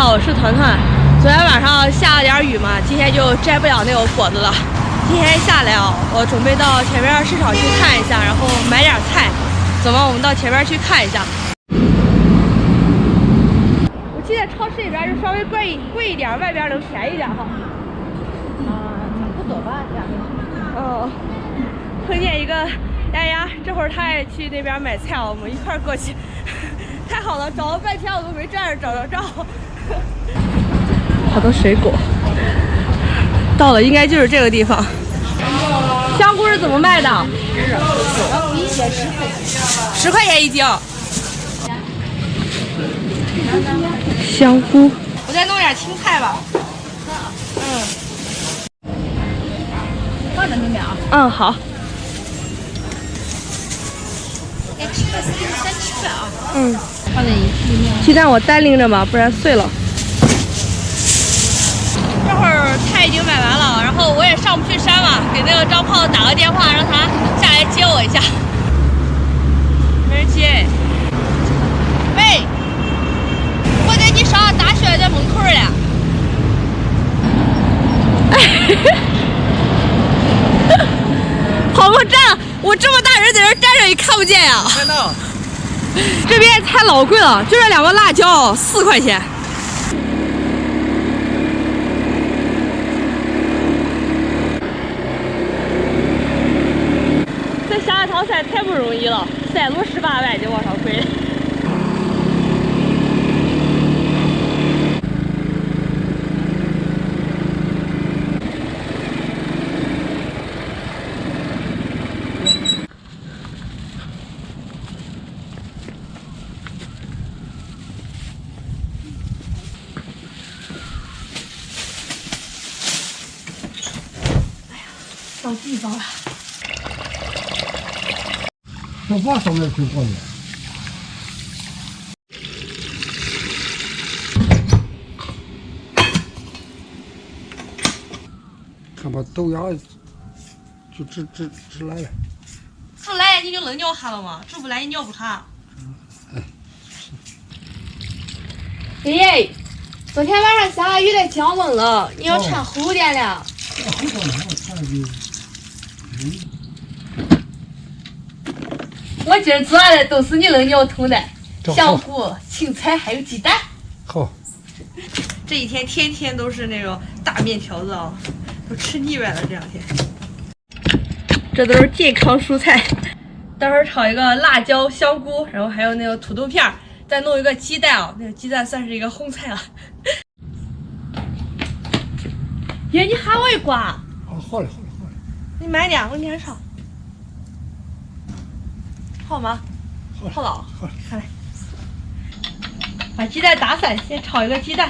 好，我是团团。昨天晚上下了点雨嘛，今天就摘不了那个果子了。今天下来啊，我准备到前面市场去看一下，然后买点菜。走吧，我们到前面去看一下。我记得超市里边就稍微贵一点，外边能便宜点哈。差不多吧，价格。哦，碰见一个丫丫，这会儿他也去那边买菜啊，我们一块儿过去。太好了，找了半天我都没站着找着照。好多水果，到了应该就是这个地方。香菇是怎么卖的香菇一斤？10块钱一斤。香菇，我再弄点青菜吧。放着里面啊。好。吃的3吃份啊。放在里面。鸡蛋我单拎着吧，不然碎了。这会儿菜已经买完了，然后我也上不去山嘛，给那个张胖子打个电话，让他下来接我一下。没人接。喂，我给你上大学在门口了。跑过站，我这么大人在这站着，你看不见呀？看到。这边菜老贵了，就这2个辣椒4块钱。这下一趟菜太不容易了，3路18万就往上贵。到地方了。这往上面去过去。看把豆芽就直来了。直来你就能尿哈了吗？直不来你尿不哈。爷爷，昨天晚上下了雨，得降温了，你要穿厚点了。我今儿做的都是你能尿桶的，香菇、青菜还有鸡蛋。好。这一天天天都是那种大面条子啊，都吃腻歪了这2天。这都是健康蔬菜，待会儿炒一个辣椒香菇，然后还有那个土豆片，再弄一个鸡蛋啊，那个鸡蛋算是一个荤菜了。爷，你喊我一挂。好了。你慢点，我给你炒。好吗？好了，看来。把鸡蛋打散，先炒一个鸡蛋。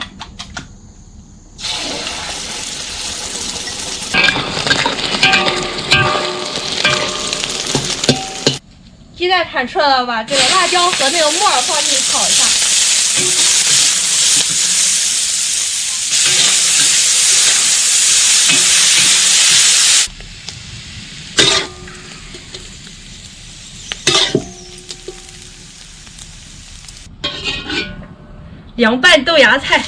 鸡蛋铲出来了，把这个辣椒和那个木耳放进去炒一下。凉拌豆芽菜，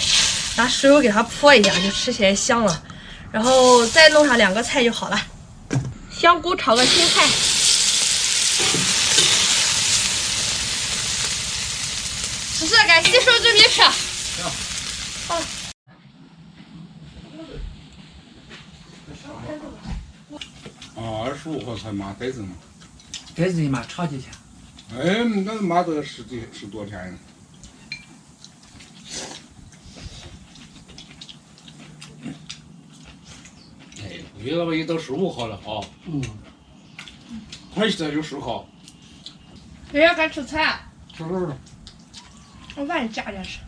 拿水油给它泼一下，就吃起来香了。然后再弄上2个菜就好了。香菇炒个青菜。不是，该洗手准备吃。好。25号才买袋子嘛。袋子一码炒几天？哎，那买这个10多天呢。哎，一个月都15号了啊。快现在就10号。爷爷该吃菜。吃。我晚加点吃。